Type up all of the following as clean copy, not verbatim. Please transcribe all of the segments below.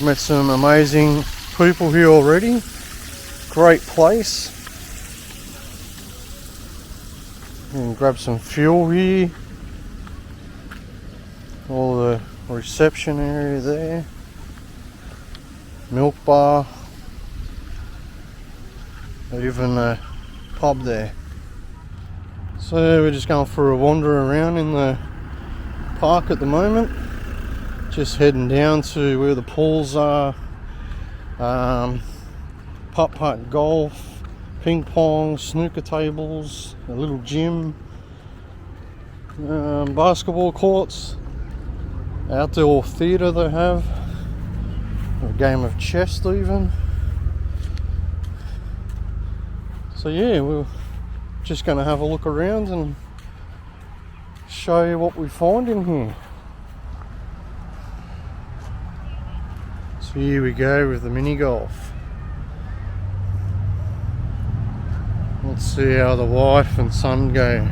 Met some amazing people here already. Great place. And grab some fuel here. All the reception area there. Milk bar. Even a pub there. So we're just going for a wander around in the park at the moment. Just heading down to where the pools are. Putt-putt golf, ping pong, snooker tables, a little gym, basketball courts, outdoor theatre they have, a game of chess even. So yeah, we're just going to have a look around and show you what we find in here. So here we go with the mini golf. Let's see how the wife and son go.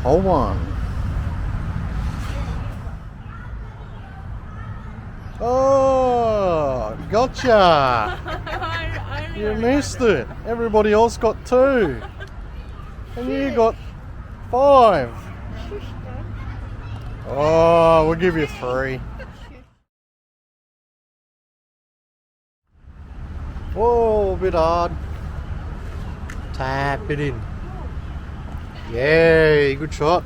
Hold on. Oh, gotcha! You missed it. Everybody else got 2. And you got 5. Oh, we'll give you 3. Whoa, a bit hard. Tap it in. Yay, good shot.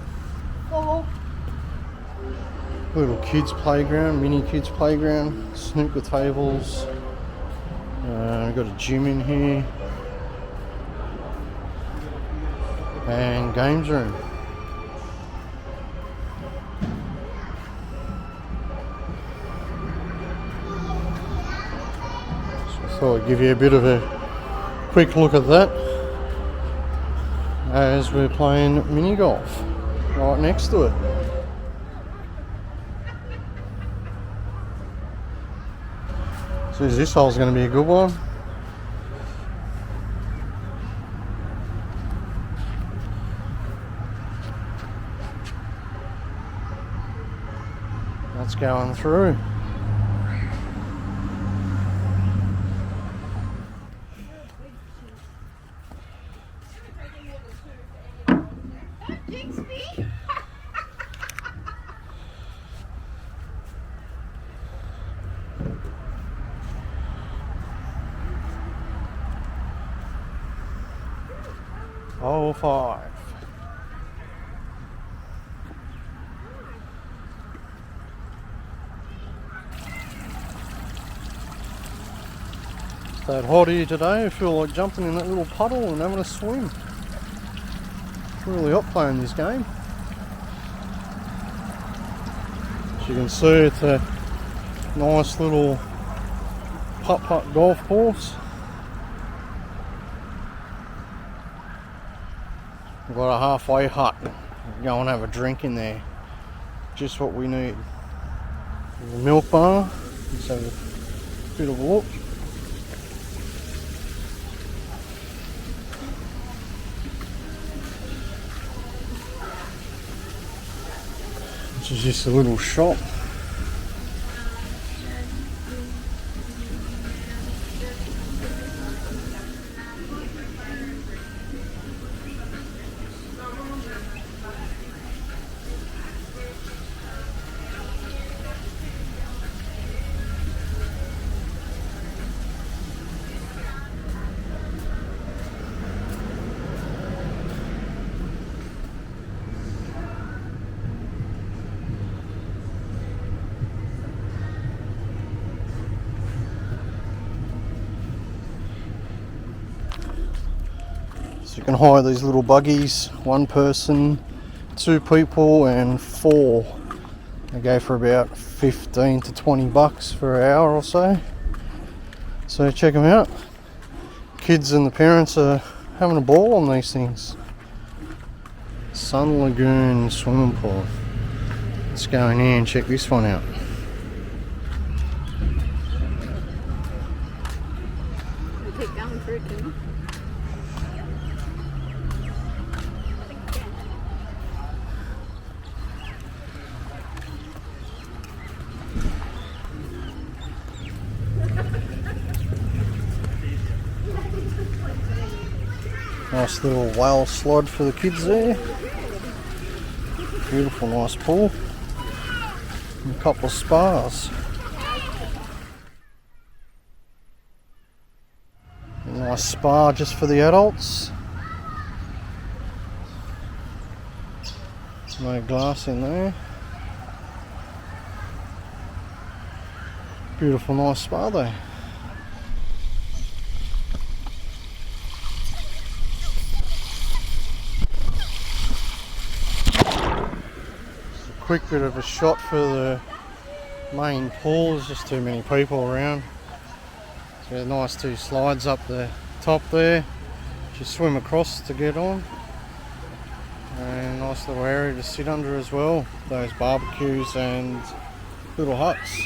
Little kids playground, mini kids playground, snooker tables. We've got a gym in here. And games room. So I thought I'd give you a bit of a quick look at that as we're playing mini golf right next to it. So this hole's going to be a good one. That's going through. Hole 5. It's that hot here today. I feel like jumping in that little puddle and having a swim. It's really hot playing this game. As you can see, it's a nice little putt-putt golf course. We've got a halfway hut. Go and have a drink in there. Just what we need. There's a milk bar. Let's have a bit of a look. This is just a little shop. So you can hire these little buggies, 1 person, 2 people and 4. They go for about 15 to 20 bucks for an hour or so. So check them out. Kids and the parents are having a ball on these things. Sun Lagoon swimming pool. Let's go in here and check this one out. Keep going through, can you? Nice little whale slide for the kids there. Beautiful, nice pool. And a couple of spas. A nice spa just for the adults. No glass in there. Beautiful, nice spa there. Quick bit of a shot for the main pool. There's just too many people around. So there's nice two slides up the top there. Just swim across to get on. And nice little area to sit under as well. Those barbecues and little huts.